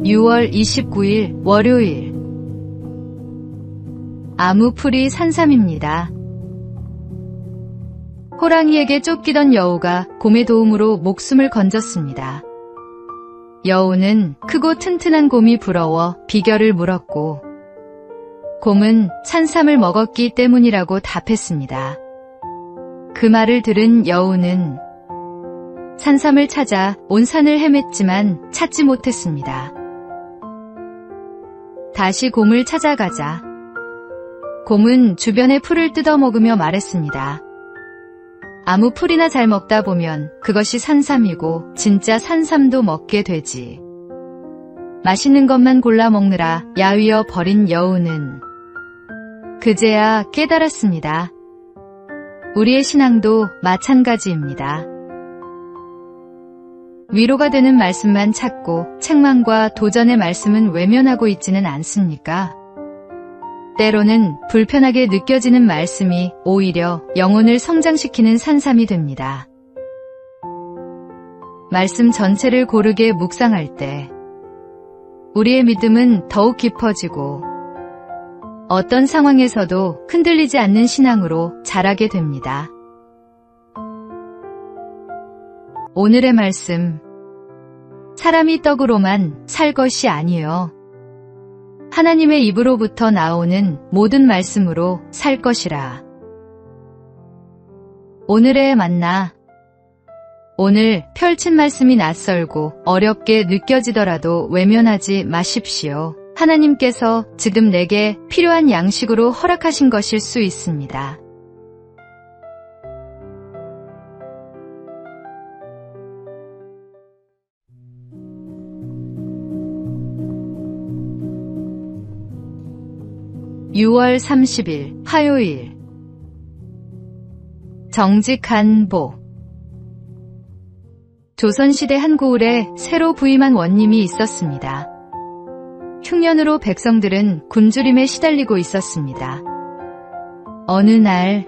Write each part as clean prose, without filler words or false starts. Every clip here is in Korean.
6월 29일 월요일 아무풀이 산삼입니다. 호랑이에게 쫓기던 여우가 곰의 도움으로 목숨을 건졌습니다. 여우는 크고 튼튼한 곰이 부러워 비결을 물었고 곰은 산삼을 먹었기 때문이라고 답했습니다. 그 말을 들은 여우는 산삼을 찾아 온 산을 헤맸지만 찾지 못했습니다. 다시 곰을 찾아가자 곰은 주변의 풀을 뜯어먹으며 말했습니다. 아무 풀이나 잘 먹다 보면 그것이 산삼이고 진짜 산삼도 먹게 되지. 맛있는 것만 골라 먹느라 야위어 버린 여우는 그제야 깨달았습니다. 우리의 신앙도 마찬가지입니다. 위로가 되는 말씀만 찾고 책망과 도전의 말씀은 외면하고 있지는 않습니까? 때로는 불편하게 느껴지는 말씀이 오히려 영혼을 성장시키는 산삼이 됩니다. 말씀 전체를 고르게 묵상할 때 우리의 믿음은 더욱 깊어지고 어떤 상황에서도 흔들리지 않는 신앙으로 자라게 됩니다. 오늘의 말씀, 사람이 떡으로만 살 것이 아니요 하나님의 입으로부터 나오는 모든 말씀으로 살 것이라. 오늘의 만나, 오늘 펼친 말씀이 낯설고 어렵게 느껴지더라도 외면하지 마십시오. 하나님께서 지금 내게 필요한 양식으로 허락하신 것일 수 있습니다. (6월 30일) 화요일 정직한 복. 조선시대 한 고을에 새로 부임한 원님이 있었습니다. 흉년으로 백성들은 굶주림에 시달리고 있었습니다. 어느 날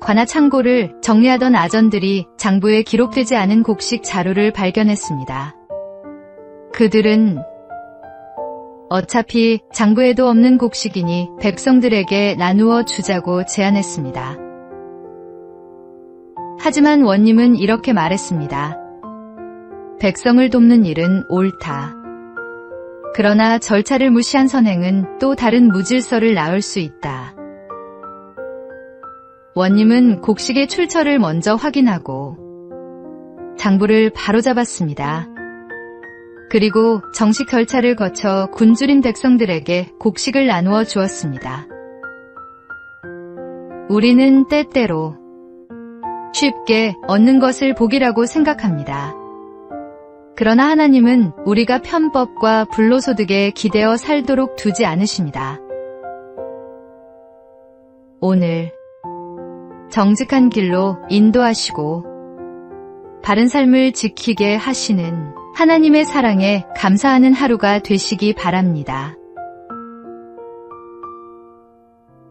관아 창고를 정리하던 아전들이 장부에 기록되지 않은 곡식 자료를 발견했습니다. 그들은 어차피 장부에도 없는 곡식이니 백성들에게 나누어 주자고 제안했습니다. 하지만 원님은 이렇게 말했습니다. 백성을 돕는 일은 옳다. 그러나 절차를 무시한 선행은 또 다른 무질서를 낳을 수 있다. 원님은 곡식의 출처를 먼저 확인하고 장부를 바로잡았습니다. 그리고 정식 절차를 거쳐 굶주린 백성들에게 곡식을 나누어 주었습니다. 우리는 때때로 쉽게 얻는 것을 복이라고 생각합니다. 그러나 하나님은 우리가 편법과 불로소득에 기대어 살도록 두지 않으십니다. 오늘 정직한 길로 인도하시고 바른 삶을 지키게 하시는 하나님의 사랑에 감사하는 하루가 되시기 바랍니다.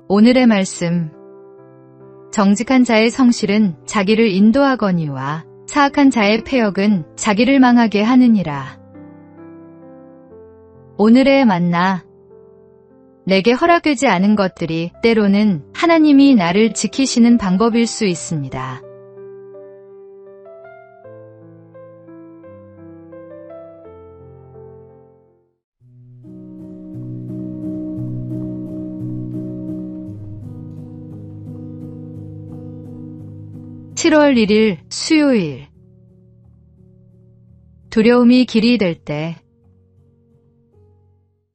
오늘의 말씀, 정직한 자의 성실은 자기를 인도하거니와 사악한 자의 패역은 자기를 망하게 하느니라. 오늘의 만나, 내게 허락되지 않은 것들이 때로는 하나님이 나를 지키시는 방법일 수 있습니다. (7월 1일) 수요일 두려움이 길이 될 때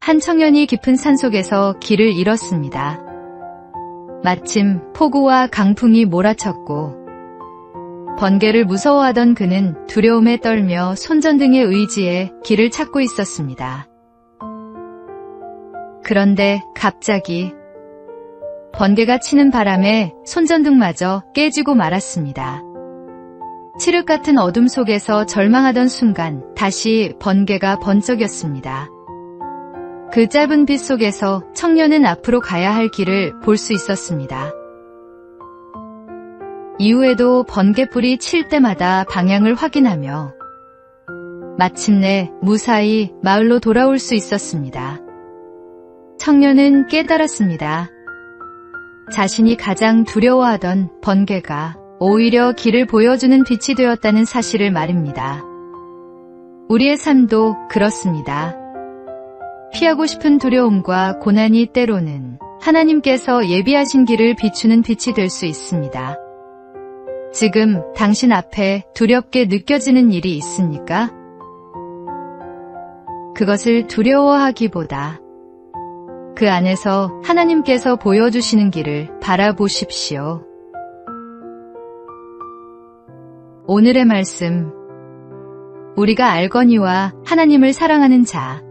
한 청년이 깊은 산속에서 길을 잃었습니다. 마침 폭우와 강풍이 몰아쳤고 번개를 무서워하던 그는 두려움에 떨며 손전등의 의지에 길을 찾고 있었습니다. 그런데 갑자기 번개가 치는 바람에 손전등마저 깨지고 말았습니다. 칠흑 같은 어둠 속에서 절망하던 순간 다시 번개가 번쩍였습니다. 그 짧은 빛 속에서 청년은 앞으로 가야 할 길을 볼 수 있었습니다. 이후에도 번개불이 칠 때마다 방향을 확인하며 마침내 무사히 마을로 돌아올 수 있었습니다. 청년은 깨달았습니다. 자신이 가장 두려워하던 번개가 오히려 길을 보여주는 빛이 되었다는 사실을 말입니다. 우리의 삶도 그렇습니다. 피하고 싶은 두려움과 고난이 때로는 하나님께서 예비하신 길을 비추는 빛이 될 수 있습니다. 지금 당신 앞에 두렵게 느껴지는 일이 있습니까? 그것을 두려워하기보다 그 안에서 하나님께서 보여주시는 길을 바라보십시오. 오늘의 말씀, 우리가 알거니와 하나님을 사랑하는 자,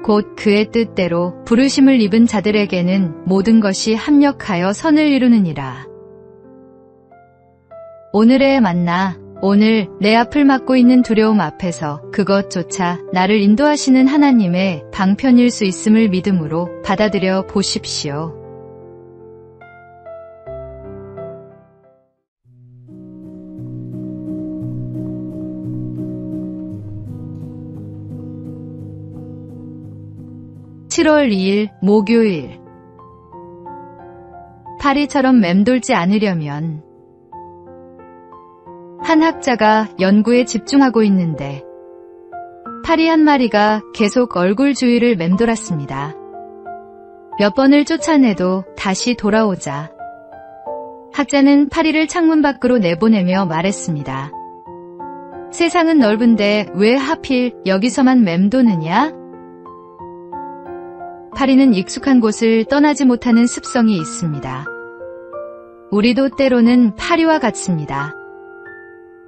곧 그의 뜻대로 부르심을 입은 자들에게는 모든 것이 합력하여 선을 이루느니라. 오늘의 만나, 오늘 내 앞을 막고 있는 두려움 앞에서 그것조차 나를 인도하시는 하나님의 방편일 수 있음을 믿음으로 받아들여 보십시오. (7월 2일) 목요일. 파리처럼 맴돌지 않으려면 한 학자가 연구에 집중하고 있는데 파리 한 마리가 계속 얼굴 주위를 맴돌았습니다. 몇 번을 쫓아내도 다시 돌아오자 학자는 파리를 창문 밖으로 내보내며 말했습니다. 세상은 넓은데 왜 하필 여기서만 맴도느냐? 파리는 익숙한 곳을 떠나지 못하는 습성이 있습니다. 우리도 때로는 파리와 같습니다.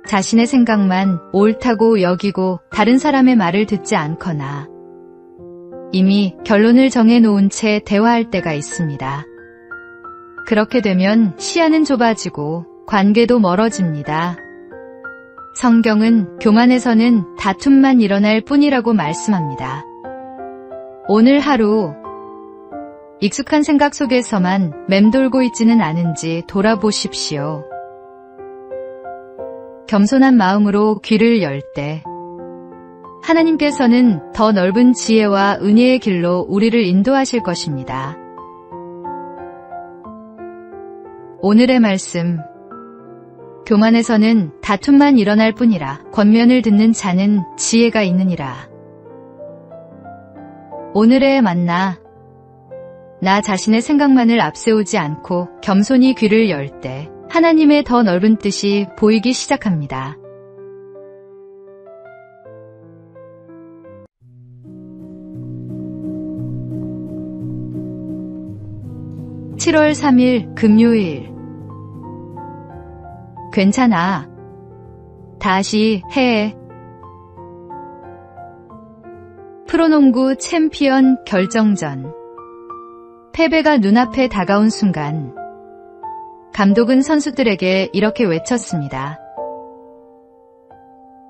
자신의 생각만 옳다고 여기고 다른 사람의 말을 듣지 않거나 이미 결론을 정해놓은 채 대화할 때가 있습니다. 그렇게 되면 시야는 좁아지고 관계도 멀어집니다. 성경은 교만에서는 다툼만 일어날 뿐이라고 말씀합니다. 오늘 하루 익숙한 생각 속에서만 맴돌고 있지는 않은지 돌아보십시오. 겸손한 마음으로 귀를 열 때 하나님께서는 더 넓은 지혜와 은혜의 길로 우리를 인도하실 것입니다. 오늘의 말씀, 교만에서는 다툼만 일어날 뿐이라 권면을 듣는 자는 지혜가 있느니라. 오늘의 만나, 나 자신의 생각만을 앞세우지 않고 겸손히 귀를 열 때 하나님의 더 넓은 뜻이 보이기 시작합니다. (7월 3일) 금요일. 괜찮아. 다시 해. 프로농구 챔피언 결정전. 패배가 눈앞에 다가온 순간 감독은 선수들에게 이렇게 외쳤습니다.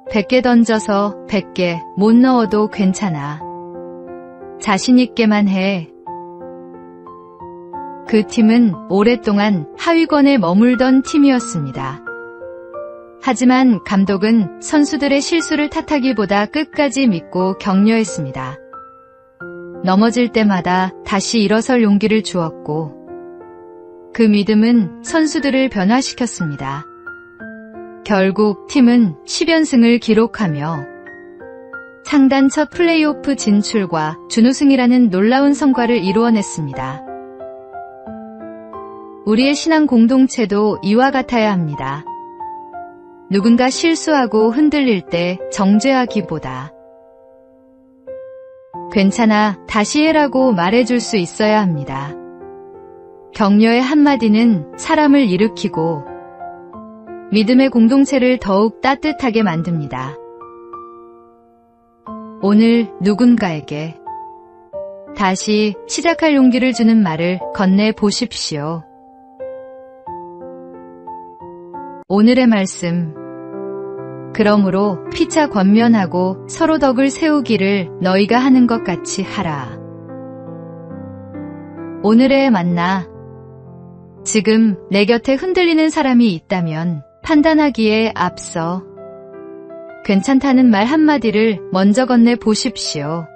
100개 던져서 100개 못 넣어도 괜찮아. 자신 있게만 해. 그 팀은 오랫동안 하위권에 머물던 팀이었습니다. 하지만 감독은 선수들의 실수를 탓하기보다 끝까지 믿고 격려했습니다. 넘어질 때마다 다시 일어설 용기를 주었고 그 믿음은 선수들을 변화시켰습니다. 결국 팀은 10연승을 기록하며 창단 첫 플레이오프 진출과 준우승이라는 놀라운 성과를 이루어냈습니다. 우리의 신앙 공동체도 이와 같아야 합니다. 누군가 실수하고 흔들릴 때 정죄하기보다 괜찮아, 다시 해라고 말해줄 수 있어야 합니다. 격려의 한마디는 사람을 일으키고 믿음의 공동체를 더욱 따뜻하게 만듭니다. 오늘 누군가에게 다시 시작할 용기를 주는 말을 건네보십시오. 오늘의 말씀, 그러므로 피차 권면하고 서로 덕을 세우기를 너희가 하는 것 같이 하라. 오늘의 만나, 지금 내 곁에 흔들리는 사람이 있다면 판단하기에 앞서 괜찮다는 말 한마디를 먼저 건네 보십시오.